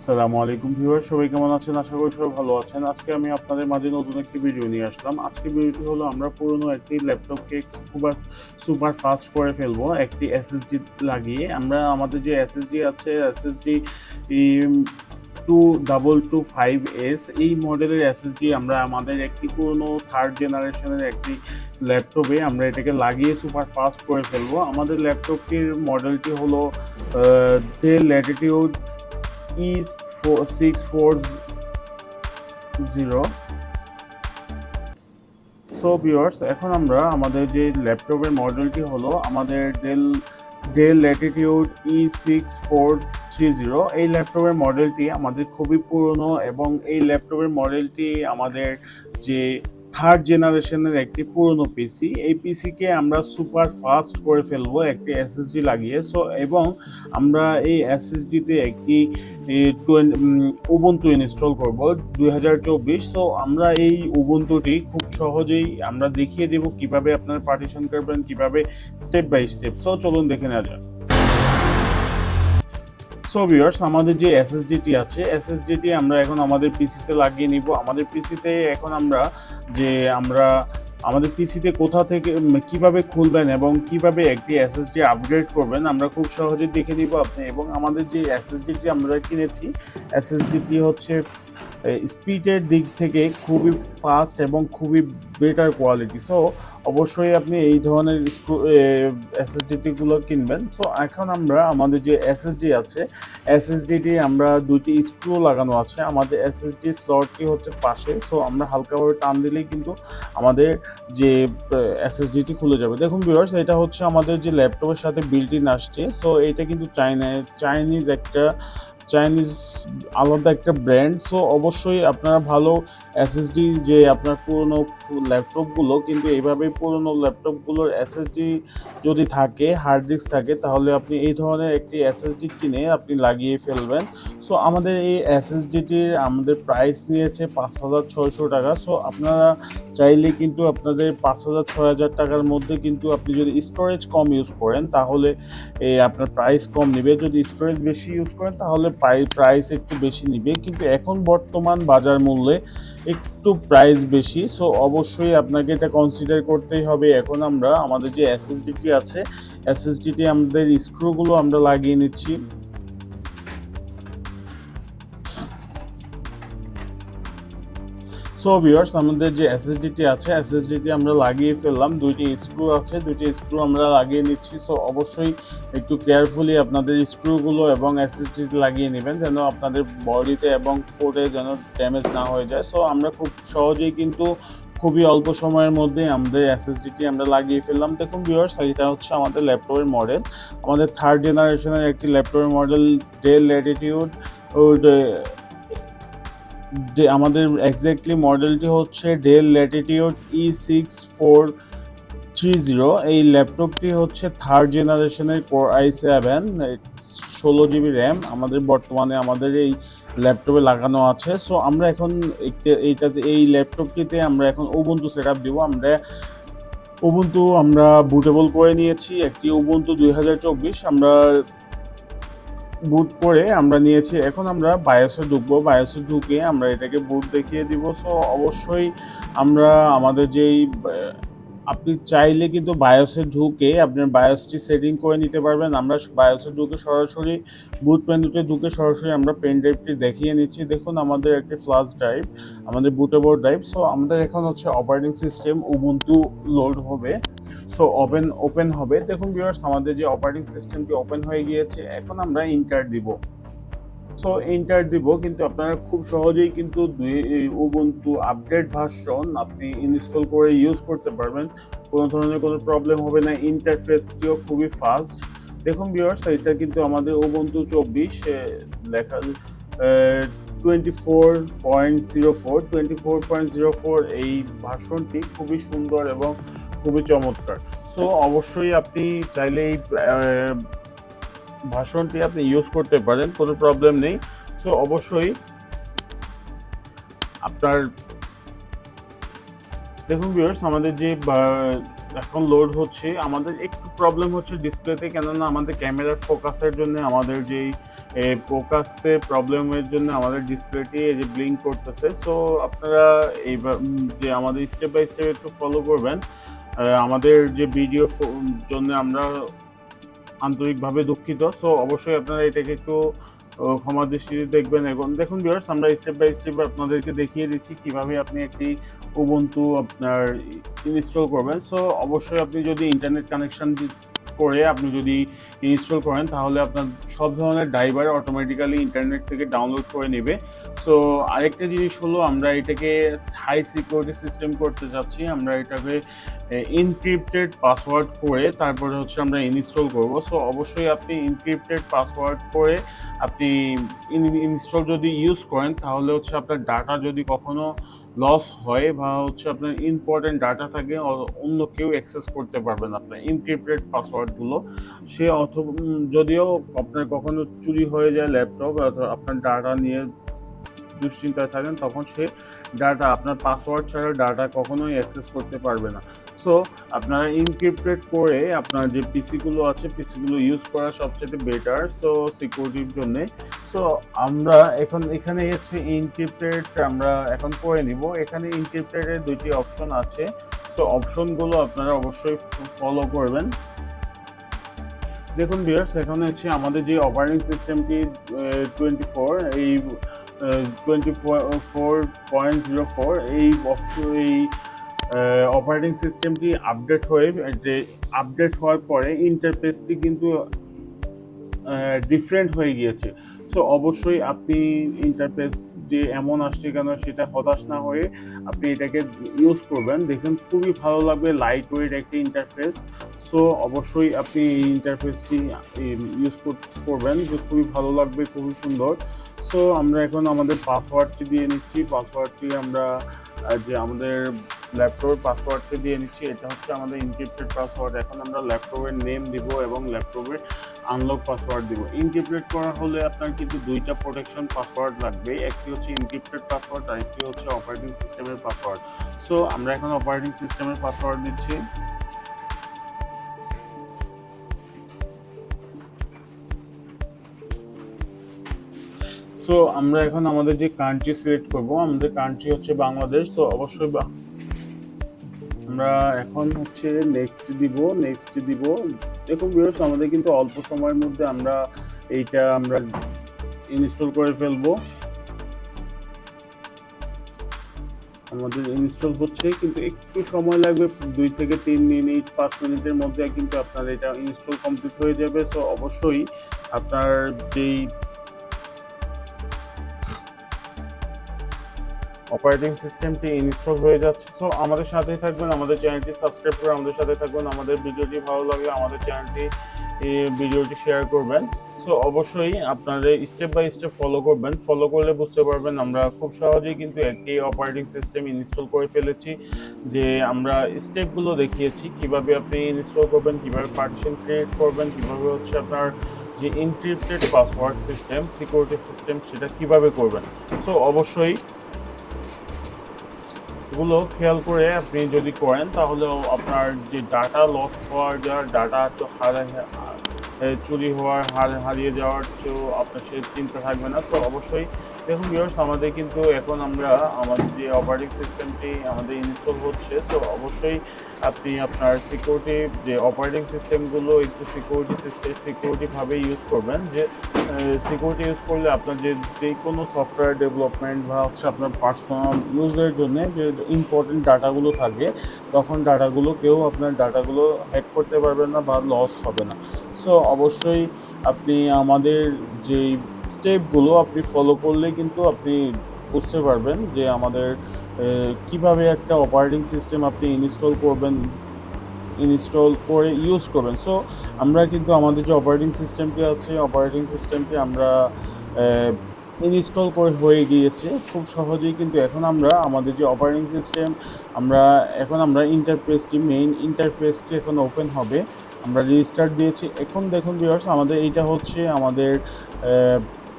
আসসালামু আলাইকুম ভিউয়ার, সবাই কেমন আছেন? আশা করি সবাই ভালো আছেন। আজকে আমি আপনাদের মাঝে নতুন একটি ভিডিও নিয়ে আসলাম। আজকে ভিডিওটি হলো আমরা পুরনো একটি ল্যাপটপকে সুপার ফাস্ট করে ফেলবো একটি এসএসডি লাগিয়ে। আমরা আমাদের যে এসএসডি আছে, এসএসডি 2225S এই মডেলের এসএসডি আমরা আমাদের একটি পুরনো থার্ড জেনারেশনের একটি ল্যাপটপে আমরা এটাকে লাগিয়ে সুপার ফাস্ট করে ফেলবো। আমাদের ল্যাপটপটির মডেলটি হলো del Latitude E6430। So viewers, এখন আমরা আমাদের যে ল্যাপটপের মডেলটি হলো আমাদের ডেল ল্যাটিটিউড E6430। এই ল্যাপটপের মডেলটি আমাদের খুবই পুরনো এবং এই ল্যাপটপের মডেলটি আমাদের যে থার্ড জেনারেশনের একটি পুরনো পিসি। এই পিসিকে আমরা সুপার ফাস্ট করে ফেলবো একটি এসএসডি লাগিয়ে। সো এবং আমরা এই এসএসডিতে একটি উবুন্টু ইনস্টল করব 2024। সো আমরা এই উবুন্টুটি খুব সহজেই আমরা দেখিয়ে দেব কিভাবে আপনারা পার্টিশন করবেন, কিভাবে স্টেপ বাই স্টেপ। সো চলুন দেখে নেওয়া যাক। সো ভিউয়ার্স, আমাদের যে এসএসডিটি আছে, এসএসডিটি আমরা এখন আমাদের পিসিতে লাগিয়ে নিব। আমাদের পিসিতে এখন আমরা আমাদের পিসিতে কোথা থেকে কিভাবে খুলবেন এবং কিভাবে একটি এসএসডি আপগ্রেড করবেন আমরা খুব সহজে দেখে নিব আপনি। এবং আমাদের যে এসএসডিটি আমরা কিনেছি, এসএসডিটি হচ্ছে স্পিডের দিক থেকে খুবই ফাস্ট এবং খুবই বেটার কোয়ালিটি। সো অবশ্যই আপনি এই ধরনের এসএসডিগুলো কিনবেন। সো এখন আমরা আমাদের যে এসএসডি আছে, এসএসডিটি আমরা দুটি স্ক্রু লাগানো আছে। আমাদের এসএসডি স্লটটি হচ্ছে পাশে। সো আমরা হালকাভাবে টান দিলেই কিন্তু আমাদের যে এসএসডিটি খুলে যাবে। দেখুন ভিউয়ার্স, এটা হচ্ছে আমাদের যে ল্যাপটপের সাথে বিল্ট ইন আসছে। সো এটা কিন্তু চাইনিজ আলাদা একটা ব্র্যান্ড। সো অবশ্যই আপনারা ভালো এসএসডি যে আপনার পুরনো ল্যাপটপগুলো কিন্তু এইভাবেই পুরনো ল্যাপটপগুলোর এসএসডি যদি থাকে, হার্ড ডিস্ক থাকে, তাহলে আপনি এই ধরনের একটি এসএসডি কিনে আপনি লাগিয়ে ফেলবেন। সো আমাদের এই এসএসডিটির আমাদের প্রাইস নিয়েছে 5,600 টাকা। সো আপনারা চাইলে কিন্তু আপনাদের 5,000-6,000 টাকার মধ্যে কিন্তু আপনি যদি স্টোরেজ কম ইউজ করেন তাহলে আপনার প্রাইস কম নেবে। যদি স্টোরেজ বেশি ইউজ করেন তাহলে প্রাইস একটু বেশি নেবে, কিন্তু এখন বর্তমান বাজার মূল্যে একটু প্রাইস বেশি। সো অবশ্যই আপনাকে এটা কনসিডার করতেই হবে। এখন আমরা আমাদের যে এসএসডিটি আছে, এসএসডিটি আমাদের স্ক্রুগুলো আমরা লাগিয়ে নিচ্ছি। সো ভিউয়ার্স, আমাদের যে এসএসডিটি আছে, এসএসডিটি আমরা লাগিয়ে ফেললাম। দুইটি স্ক্রু আছে, দুইটি স্ক্রু আমরা লাগিয়ে নিচ্ছি। সো অবশ্যই একটু কেয়ারফুলি আপনাদের স্ক্রুগুলো এবং এসএসডিটি লাগিয়ে নেবেন যেন আপনাদের বডিতে এবং পোর্টে যেন ড্যামেজ না হয়ে যায়। সো আমরা খুব সহজেই কিন্তু খুবই অল্প সময়ের মধ্যে আমাদের এসএসডিটি আমরা লাগিয়ে ফেললাম। দেখুন ভিউয়ার্স, এটা হচ্ছে আমাদের ল্যাপটপের মডেল, আমাদের থার্ড জেনারেশনের একটি ল্যাপটপের মডেল ডেল ল্যাটিটিউড। আমাদের এক্স্যাক্টলি মডেলটি হচ্ছে ডেল ল্যাটিটিউড E6430। এই ল্যাপটপটি হচ্ছে থার্ড জেনারেশনের কোর i7, 16 জিবি র্যাম আমাদের বর্তমানে আমাদের এই ল্যাপটপে লাগানো আছে। সো আমরা এখন এই ল্যাপটপটিতে আমরা এখন উবুন্টু সেটআপ দিব। উবুন্টু আমরা বুটেবল করে নিয়েছি, একটি উবুন্টু 2024 আমরা বুট করে আমরা নিয়েছি। এখন আমরা বায়োসে ঢুকবো, বায়োসে ঢুকে আমরা এটাকে বুট দেখিয়ে দিব। সো অবশ্যই আমরা আমাদের যেই আপনি চাইলে কিন্তু বায়োসে ঢুকে আপনার বায়োসটি সেটিং করে নিতে পারবেন। আমরা বায়োসে ঢুকে সরাসরি বুট মেনুতে ঢুকে সরাসরি আমরা পেন ড্রাইভটি দেখিয়ে নিচ্ছি। দেখুন আমাদের একটি ফ্ল্যাশ ড্রাইভ, আমাদের বুটেবল ড্রাইভ। সো আমাদের এখন হচ্ছে অপারেটিং সিস্টেম উবুন্টু লোড হবে। সো ওপেন হবে। দেখুন ভিউয়ার্স, আমাদের যে অপারেটিং সিস্টেমটি ওপেন হয়ে গিয়েছে। এখন আমরা ইন্টার দিব। সো এন্টার দিব, কিন্তু আপনারা খুব সহজেই কিন্তু উবুন্টু আপডেট ভার্সন আপনি ইনস্টল করে ইউজ করতে পারবেন। কোনো ধরনের কোনো প্রবলেম হবে না। ইন্টারফেসটিও খুবই ফাস্ট। দেখুন ভিউয়ার্স, এটা কিন্তু আমাদের উবুন্টু 24 লেখা 24.04 এই ভার্সনটি খুবই সুন্দর এবং খুবই চমৎকার। সো অবশ্যই আপনি চাইলে এই ভার্সনটি আপনি ইউজ করতে পারেন, কোনো প্রবলেম নেই। সো অবশ্যই আপনার দেখুন ভিউয়ার্স, আমাদের যে এখন লোড হচ্ছে, আমাদের একটু প্রবলেম হচ্ছে ডিসপ্লেতে, কেননা আমাদের ক্যামেরার ফোকাসের জন্য আমাদের যেই এই ফোকাসে প্রবলেমের জন্য আমাদের ডিসপ্লেটি এই যে ব্লিঙ্ক করতেছে। সো আপনারা এইবার যে আমাদের স্টেপ বাই স্টেপ একটু ফলো করবেন। আমাদের যে ভিডিও জন্য আমরা আন্তরিকভাবে দুঃখিত। সো অবশ্যই আপনারা এটাকে একটু ক্ষমা দৃষ্টিতে দেখবেন। এবং দেখুন ভিউয়ার্স, আমরা স্টেপ বাই স্টেপ আপনাদেরকে দেখিয়ে দিচ্ছি কিভাবে আপনি একটি উবুন্টু আপনার ইনস্টল করবেন। সো অবশ্যই আপনি যদি ইন্টারনেট কানেকশন করে আপনি যদি ইনস্টল করেন তাহলে আপনার সব ধরনের ড্রাইভার অটোমেটিক্যালি ইন্টারনেট থেকে ডাউনলোড করে নেবে। সো আরেকটা জিনিস হলো, আমরা এটাকে হাই সিকিউরিটি সিস্টেম করতে চাচ্ছি। আমরা এটাকে এনক্রিপ্টেড পাসওয়ার্ড করে তারপরে হচ্ছে আমরা ইনস্টল করব। সো অবশ্যই আপনি এনক্রিপ্টেড পাসওয়ার্ড করে আপনি ইনস্টল যদি ইউজ করেন তাহলে হচ্ছে আপনার ডাটা যদি কখনো লস হয় বা হচ্ছে আপনার ইম্পর্টেন্ট ডাটা থাকে, অন্য কেউ অ্যাক্সেস করতে পারবে না আপনার এনক্রিপ্টেড পাসওয়ার্ডগুলো। সে অথবা যদিও আপনার কখনো চুরি হয়ে যায় ল্যাপটপ অথবা আপনার ডাটা নিয়ে দুশ্চিন্তায় থাকেন, তখন সে ডাটা আপনার পাসওয়ার্ড ছাড়া ডাটা কখনোই অ্যাক্সেস করতে পারবে না। সো আপনারা এনক্রিপ্টেড করে আপনার যে পিসিগুলো আছে পিসিগুলো ইউজ করা সবচেয়ে বেটার, সো সিকিউরিটির জন্য। সো আমরা এখানে হচ্ছে এনক্রিপ্টেড আমরা এখন করে নিব। এখানে এনক্রিপ্টেডের দুটি অপশন আছে। সো অপশনগুলো আপনারা অবশ্যই ফলো করবেন। দেখুন ভিউয়ার্স, এখানে হচ্ছে আমাদের যে অপারেটিং সিস্টেমটি 24 এই 24.04 এই অপারেটিং সিস্টেমটি আপডেট হওয়ার পরে ইন্টারফেসটি কিন্তু ডিফারেন্ট হয়ে গিয়েছে। সো অবশ্যই আপনি ইন্টারফেস যে এমন আসছে কেন সেটা হতাশ না হয়ে আপনি এটাকে ইউজ করবেন। দেখুন খুবই ভালো লাগবে, লাইট ওয়েট একটি ইন্টারফেস। সো অবশ্যই আপনি এই ইন্টারফেসটি ইউজ করবেন, যে খুবই ভালো লাগবে, খুবই সুন্দর। সো আমরা এখন আমাদের পাসওয়ার্ডটি দিয়ে নিচ্ছি। পাসওয়ার্ডটি আমরা যে আমাদের ল্যাপটপের পাসওয়ার্ডটি দিয়ে নিচ্ছি। এটা হচ্ছে আমাদের এনক্রিপ্টেড পাসওয়ার্ড। এখন আমরা ল্যাপটপের নেম দিব এবং ল্যাপটপের আনলক পাসওয়ার্ড দিব। এনক্রিপ্টেড করা হলে আপনার কিন্তু দুইটা প্রোটেকশন পাসওয়ার্ড লাগবে, একটি হচ্ছে এনক্রিপ্টেড পাসওয়ার্ড আর একটি হচ্ছে অপারেটিং সিস্টেমের পাসওয়ার্ড। সো আমরা এখন অপারেটিং সিস্টেমের পাসওয়ার্ড দিচ্ছি। সো আমরা এখন আমাদের যে কান্ট্রি সিলেক্ট করব, আমাদের কান্ট্রি হচ্ছে বাংলাদেশ। সো অবশ্যই আমরা এখন হচ্ছে নেক্সট দিব। দেখুন ভিউয়ার্স, আমাদের কিন্তু অল্প সময়ের মধ্যে আমরা ইনস্টল করে ফেলবো। আমাদের ইনস্টল হচ্ছে, কিন্তু একটু সময় লাগবে, 2 থেকে 3 মিনিট 5 মিনিটের মধ্যে কিন্তু আপনার এটা ইনস্টল কমপ্লিট হয়ে যাবে। সো অবশ্যই আপনার যেই অপারেটিং সিস্টেমটি ইনস্টল হয়ে যাচ্ছে। সো আমাদের সাথেই থাকবেন, আমাদের চ্যানেলটি সাবস্ক্রাইব করে আমাদের সাথে থাকবেন। আমাদের ভিডিওটি ভালো লাগলে আমাদের ভিডিওটি শেয়ার করবেন। সো অবশ্যই আপনারা স্টেপ বাই স্টেপ ফলো করবেন। ফলো করলে বুঝতে পারবেন আমরা খুব সহজেই কিন্তু একটি অপারেটিং সিস্টেম ইনস্টল করে ফেলেছি। যে আমরা স্টেপগুলো দেখিয়েছি কিভাবে আপনি ইনস্টল করবেন, কিভাবে পার্টিশন ক্রিয়েট করবেন, কিভাবে হচ্ছে আপনার যে encrypted password system, security system, সেটা কিভাবে করবেন। সো অবশ্যই এগুলো খেয়াল করে আপনি যদি করেন তাহলে আপনার যে ডাটা লস হওয়ার, ডাটা চুরি হওয়ার, হারিয়ে যাওয়ার আপনার সে চিন্তা থাকবে না। তো অবশ্যই দেখুন ভিউয়ার্স, আমাদের কিন্তু এখন আমাদের যে অপারেটিং সিস্টেমটি আমাদের ইনস্টল হচ্ছে। সো অবশ্যই আপনি আপনার সিকিউরিটি যে অপারেটিং সিস্টেমগুলো একটু সিকিউরিটিভাবে ইউজ করবেন। যে সিকিউরিটি ইউজ করলে আপনার যে কোনো সফটওয়্যার ডেভেলপমেন্ট বা হচ্ছে আপনার পার্সোনাল ইউজের জন্য যে ইম্পর্টেন্ট ডাটাগুলো থাকে, তখন আপনার ডাটাগুলো হ্যাক করতে পারবেন না বা লস হবে না। সো অবশ্যই আপনি আমাদের যেই স্টেপগুলো আপনি ফলো করলে কিন্তু আপনি বুঝতে পারবেন যে আমাদের কিভাবে একটা অপারেটিং সিস্টেম আপনি ইনস্টল করে ইউজ করবেন। সো আমরা কিন্তু আমাদের যে অপারেটিং সিস্টেমটি আমরা ইনস্টল করে হয়ে গিয়েছে খুব সহজেই। কিন্তু এখন আমরা আমাদের যে অপারেটিং সিস্টেম আমরা মেইন ইন্টারফেসটি এখন ওপেন হবে। আমরা রিস্টার্ট দিয়েছি। এখন দেখুন ভিউয়ার্স, আমাদের এইটা হচ্ছে আমাদের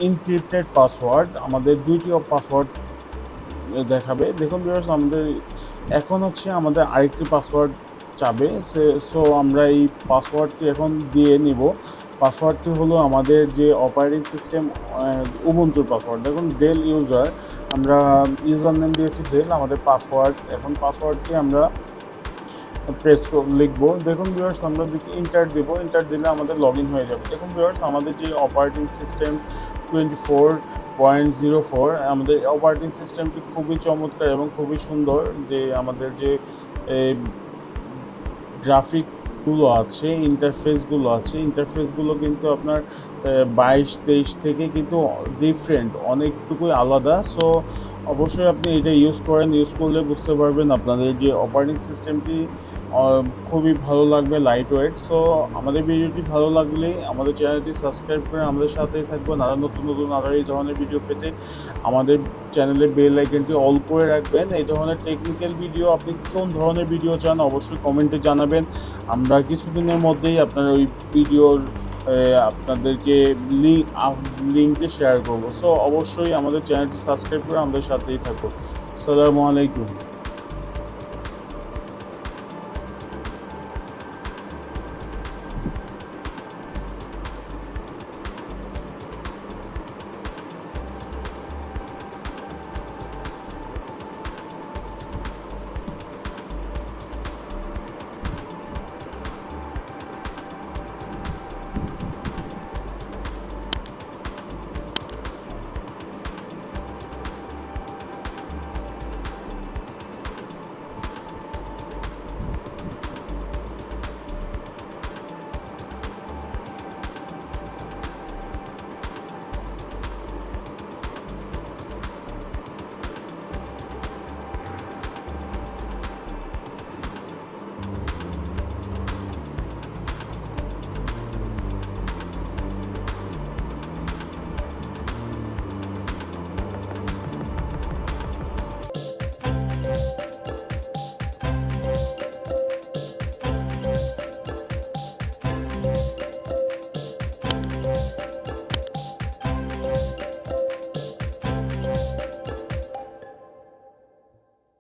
এনক্রিপ্টেড পাসওয়ার্ড। আমাদের 2টি পাসওয়ার্ড দেখাবে। দেখুন ভিউয়ার্স, আমাদের এখন হচ্ছে আমাদের আরেকটি পাসওয়ার্ড চাবে। সো আমরা এই পাসওয়ার্ডটি এখন দিয়ে নিব। পাসওয়ার্ডটি হলো আমাদের যে অপারেটিং সিস্টেম উবুন্টুর পাসওয়ার্ড। দেখুন ডেল ইউজার, আমরা ইউজার নেম দিয়েছি ডেল, আমাদের পাসওয়ার্ড, এখন পাসওয়ার্ডটি আমরা প্রেস লিখবো। দেখুন ভিউয়ার্স, আমরা যদি ইন্টার দিব, ইন্টার দিলে আমাদের লগ ইন হয়ে যাবে। দেখুন ভিউয়ার্স, আমাদের যে অপারেটিং সিস্টেম 24.04, আমাদের অপারেটিং সিস্টেমটি খুবই চমৎকার এবং খুবই সুন্দর। যে আমাদের যে গ্রাফিকগুলো আছে, ইন্টারফেসগুলো কিন্তু আপনার 22-23 থেকে কিন্তু ডিফারেন্ট, অনেকটুকুই আলাদা। সো অবশ্যই আপনি এটা ইউজ করলে বুঝতে পারবেন আপনাদের যে অপারেটিং সিস্টেমটি খুবই ভালো লাগবে, লাইট ওয়েট। সো আমাদের ভিডিওটি ভালো লাগলে আমাদের চ্যানেলটি সাবস্ক্রাইব করে আমাদের সাথেই থাকবেন। আরও নতুন আরও এই ধরনের ভিডিও পেতে আমাদের চ্যানেলে বেল আইকনটি অল করে রাখবেন। এই ধরনের টেকনিক্যাল ভিডিও আপনি কোন ধরনের ভিডিও চান অবশ্যই কমেন্টে জানাবেন। আমরা কিছুদিনের মধ্যেই আপনার ওই ভিডিওর আপনাদেরকে লিঙ্কটি শেয়ার করবো। সো অবশ্যই আমাদের চ্যানেলটি সাবস্ক্রাইব করে আমাদের সাথেই থাকুন। আসসালামু আলাইকুম।